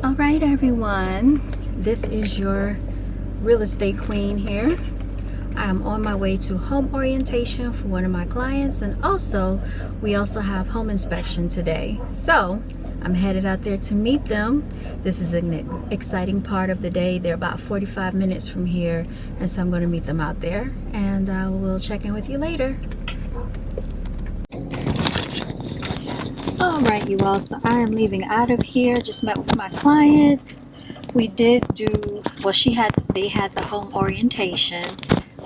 All right, everyone, this is your real estate queen here. I'm on my way to home orientation for one of my clients, and we also have home inspection today. So I'm headed out there to meet them. This is an exciting part of the day. They're about 45 minutes from here, and so I'm going to meet them out there, and I will check in with you later. All right, you all, so I am leaving out of here. Just met with my client. We did do, well, they had the home orientation.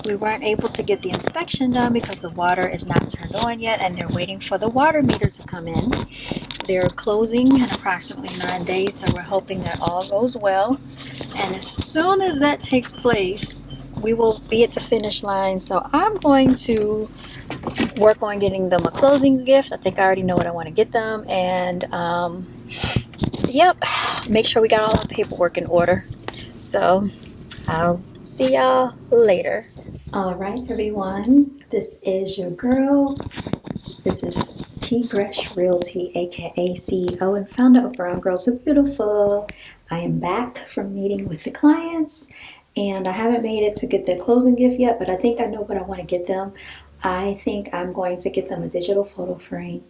We weren't able to get the inspection done because the water is not turned on yet, and they're waiting for the water meter to come in. They're closing in approximately 9 days, so we're hoping that all goes well. And as soon as that takes place, we will be at the finish line. So I'm going to work on getting them a closing gift. I think I already know what I want to get them. And yep, make sure we got all our paperwork in order. So I'll see y'all later. All right, everyone, this is your girl. This is T.Gresh Realty, aka CEO and founder of Brown Girls Are Beautiful. I am back from meeting with the clients, and I haven't made it to get their closing gift yet, but I think I know what I want to get them. I think I'm going to get them a digital photo frame.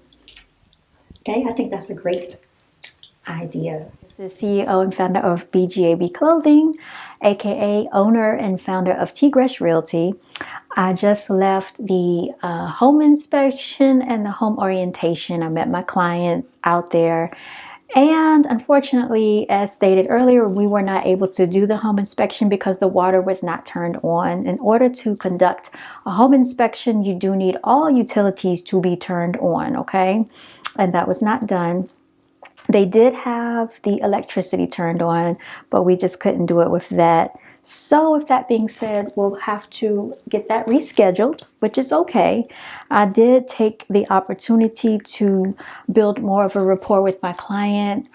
Okay, I think that's a great idea. This is CEO and founder of BGAB Clothing, aka owner and founder of T.Gresh Realty. I just left the home inspection and the home orientation. I met my clients out there, and unfortunately, as stated earlier, we were not able to do the home inspection because the water was not turned on. In order to conduct a home inspection, you do need all utilities to be turned on, okay? And that was not done. They did have the electricity turned on, but we just couldn't do it with that. So with that being said, we'll have to get that rescheduled, which is okay. I did take the opportunity to build more of a rapport with my client.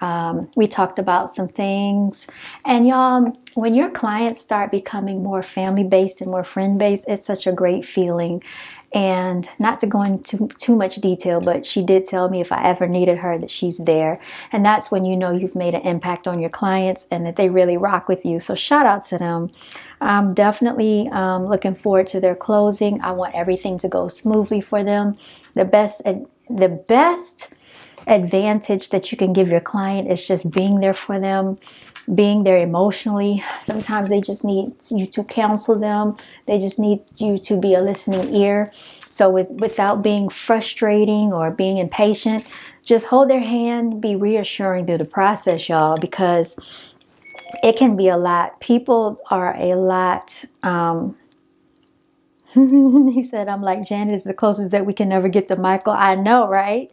We talked about some things. And y'all, when your clients start becoming more family-based and more friend-based, it's such a great feeling. And not to go into too much detail, but she did tell me if I ever needed her that she's there. And that's when you know you've made an impact on your clients and that they really rock with you. So shout out to them. I'm definitely looking forward to their closing. I want everything to go smoothly for them. The best advantage that you can give your client is just being there for them, being there emotionally. Sometimes they just need you to counsel them. They just need you to be a listening ear. So without being frustrating or being impatient, just hold their hand, be reassuring through the process, y'all, because it can be a lot. People are a lot. He said, I'm like, Janet is the closest that we can never get to Michael. I know, right?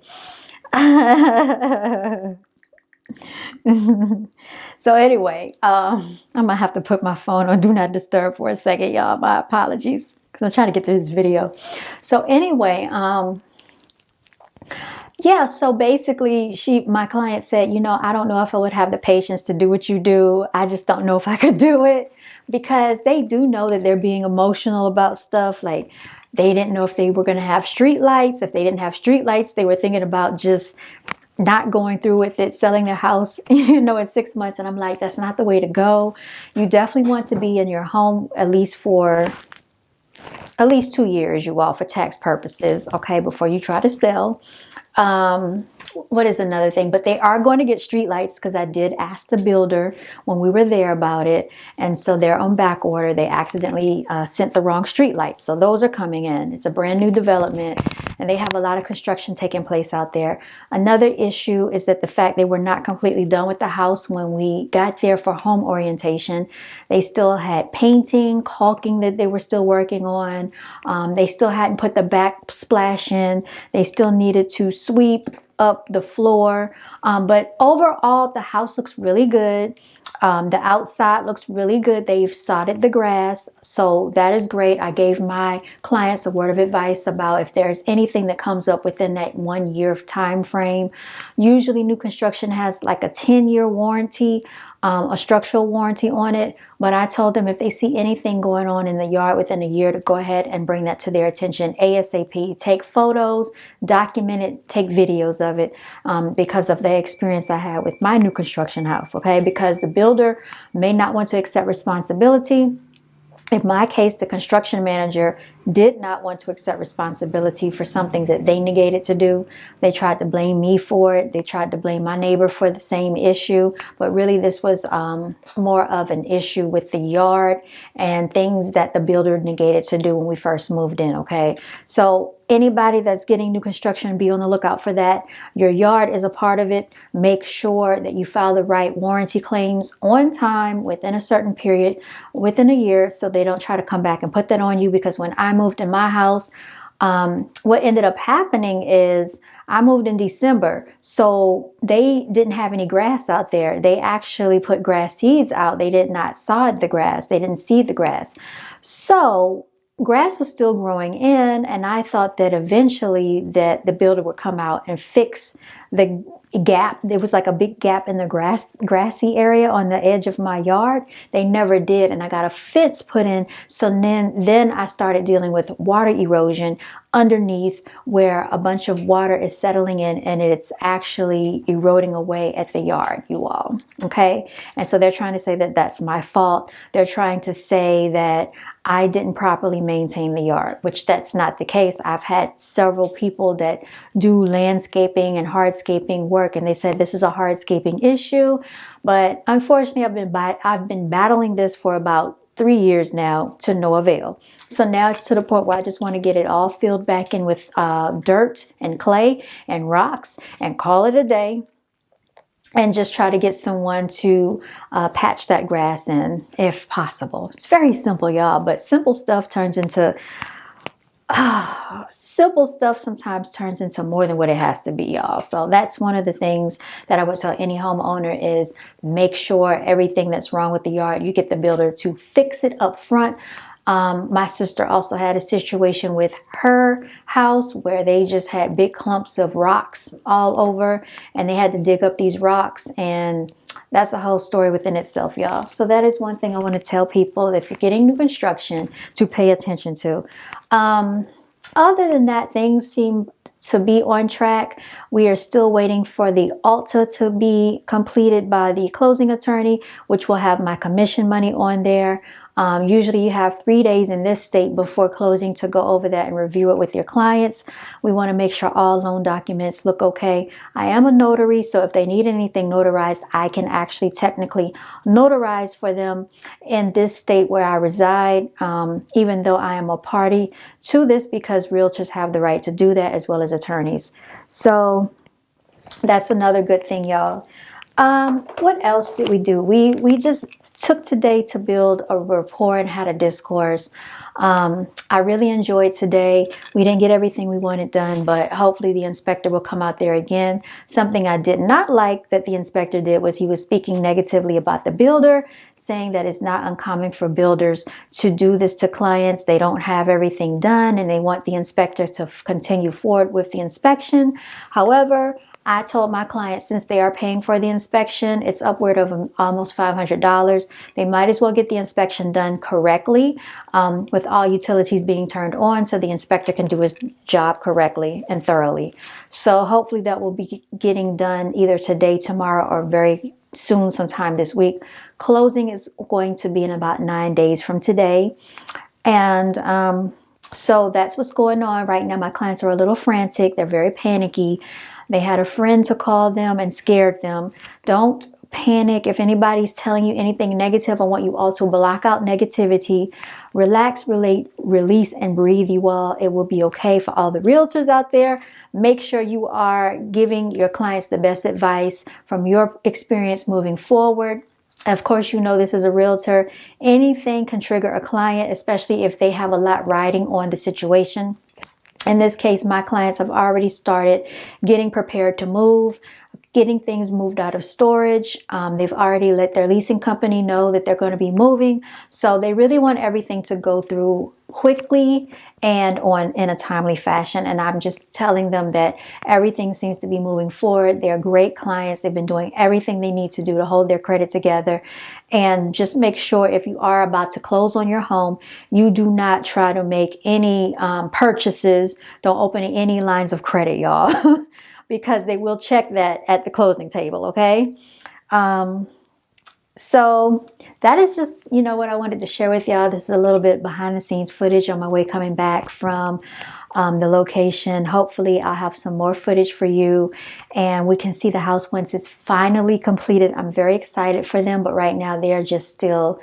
So anyway, I'm gonna have to put my phone on do not disturb for a second, y'all. My apologies, because I'm trying to get through this video. So anyway, yeah, so basically my client said, I don't know if I would have the patience to do what you do. I just don't know if I could do it, because they do know that they're being emotional about stuff. Like, they didn't know if they were going to have street lights. If they didn't have street lights, they were thinking about just not going through with it, selling their house, in 6 months. And I'm like, that's not the way to go. You definitely want to be in your home at least 2 years, you all, for tax purposes, okay, before you try to sell. What is another thing? But they are going to get street lights, because I did ask the builder when we were there about it. And so they're on back order. They accidentally sent the wrong street lights. So those are coming in. It's a brand new development, and they have a lot of construction taking place out there. Another issue is that the fact they were not completely done with the house when we got there for home orientation. They still had painting, caulking that they were still working on. They still hadn't put the backsplash in. They still needed to sweep up the floor. But overall, the house looks really good. The outside looks really good. They've sodded the grass, so that is great. I gave my clients a word of advice about if there's anything that comes up within that 1 year time frame. Usually new construction has like a 10-year warranty. a structural warranty on it, but I told them if they see anything going on in the yard within a year to go ahead and bring that to their attention ASAP. Take photos, document it, take videos of it, because of the experience I had with my new construction house, okay? Because the builder may not want to accept responsibility. In my case, the construction manager did not want to accept responsibility for something that they negated to do. They tried to blame me for it. They tried to blame my neighbor for the same issue. But really, this was more of an issue with the yard and things that the builder negated to do when we first moved in, okay? So anybody that's getting new construction, be on the lookout for that. Your yard is a part of it. Make sure that you file the right warranty claims on time within a certain period, within a year, so they don't try to come back and put that on you. Because when I moved in my house, what ended up happening is I moved in December, so they didn't have any grass out there. They actually put grass seeds out. They did not sod the grass. They didn't seed the grass. So grass was still growing in, and I thought that eventually that the builder would come out and fix the gap. There was like a big gap in the grassy area on the edge of my yard. They never did, and I got a fence put in. So then I started dealing with water erosion underneath, where a bunch of water is settling in and it's actually eroding away at the yard, you all. Okay. And so they're trying to say that that's my fault. They're trying to say that I didn't properly maintain the yard, which that's not the case. I've had several people that do landscaping and hardscaping work, and they said this is a hardscaping issue. But unfortunately, I've been battling this for about 3 years now to no avail. So now it's to the point where I just want to get it all filled back in with dirt and clay and rocks and call it a day, and just try to get someone to patch that grass in if possible. It's very simple, y'all, but simple stuff sometimes turns into more than what it has to be, y'all. So that's one of the things that I would tell any homeowner is make sure everything that's wrong with the yard, you get the builder to fix it up front. My sister also had a situation with her house where they just had big clumps of rocks all over, and they had to dig up these rocks, and that's a whole story within itself, y'all. So that is one thing I want to tell people, if you're getting new construction, to pay attention to. Other than that, things seem to be on track. We are still waiting for the Alta to be completed by the closing attorney, which will have my commission money on there. Usually you have 3 days in this state before closing to go over that and review it with your clients. We want to make sure all loan documents look okay. I am a notary, so if they need anything notarized, I can actually technically notarize for them in this state where I reside, even though I am a party to this, because realtors have the right to do that as well as attorneys. So that's another good thing, y'all. What else did we do? We just took today to build a rapport and had a discourse. I really enjoyed today. We didn't get everything we wanted done, but hopefully the inspector will come out there again. Something I did not like that the inspector did was he was speaking negatively about the builder, saying that it's not uncommon for builders to do this to clients. They don't have everything done and they want the inspector to continue forward with the inspection. However, I told my clients, since they are paying for the inspection, it's upward of almost $500. They might as well get the inspection done correctly, with all utilities being turned on, so the inspector can do his job correctly and thoroughly. So hopefully that will be getting done either today, tomorrow, or very soon, sometime this week. Closing is going to be in about 9 days from today. And so that's what's going on right now. My clients are a little frantic. They're very panicky. They had a friend to call them and scared them. Don't panic. If anybody's telling you anything negative, I want you all to block out negativity. Relax, release, and breathe, you all. It will be okay. For all the realtors out there, make sure you are giving your clients the best advice from your experience moving forward. Of course, you know this is a realtor. Anything can trigger a client, especially if they have a lot riding on the situation. In this case, my clients have already started getting prepared to move, getting things moved out of storage. They've already let their leasing company know that they're going to be moving. So they really want everything to go through quickly and in a timely fashion. And I'm just telling them that everything seems to be moving forward. They're great clients. They've been doing everything they need to do to hold their credit together. And just make sure if you are about to close on your home, you do not try to make any purchases. Don't open any lines of credit, y'all, because they will check that at the closing table, okay? So that is just, what I wanted to share with y'all. This is a little bit behind the scenes footage on my way coming back from the location. Hopefully I'll have some more footage for you and we can see the house once it's finally completed. I'm very excited for them, but right now they are just still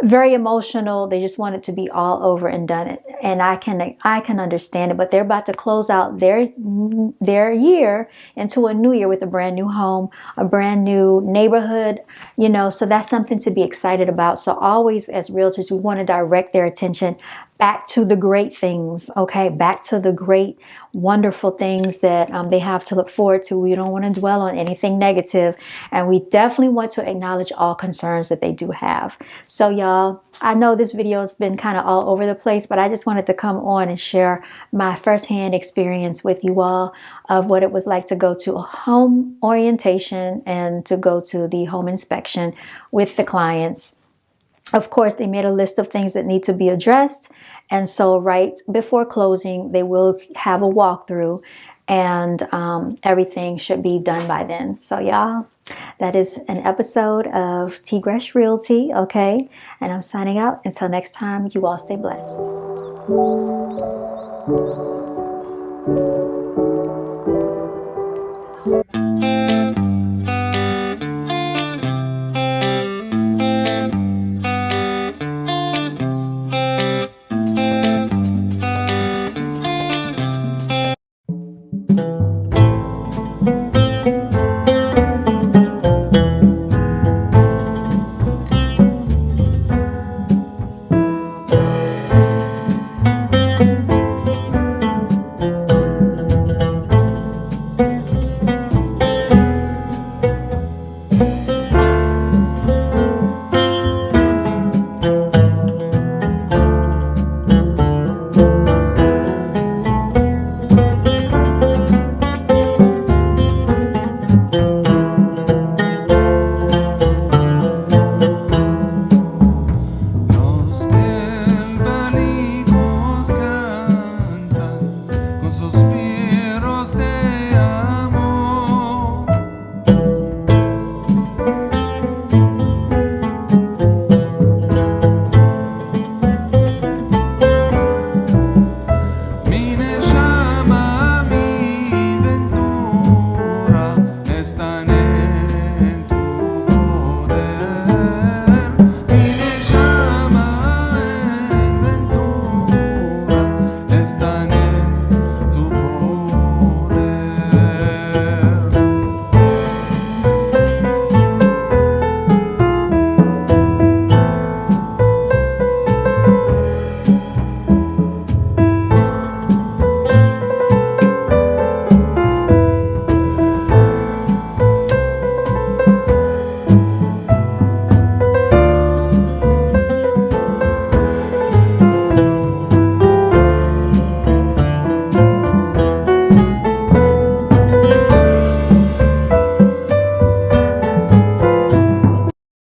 very emotional. They just want it to be all over and done. And I can understand it, but they're about to close out their year into a new year with a brand new home, a brand new neighborhood, so that's something to be excited about. So always as realtors, we want to direct their attention back to the great things, okay? Back to the great, wonderful things that they have to look forward to. We don't want to dwell on anything negative, and we definitely want to acknowledge all concerns that they do have. So y'all, I know this video has been kind of all over the place, but I just wanted to come on and share my firsthand experience with you all of what it was like to go to a home orientation and to go to the home inspection with the clients. Of course, they made a list of things that need to be addressed. And so right before closing, they will have a walkthrough and everything should be done by then. So y'all, that is an episode of T.Gresh Realty, okay? And I'm signing out. Until next time, you all stay blessed.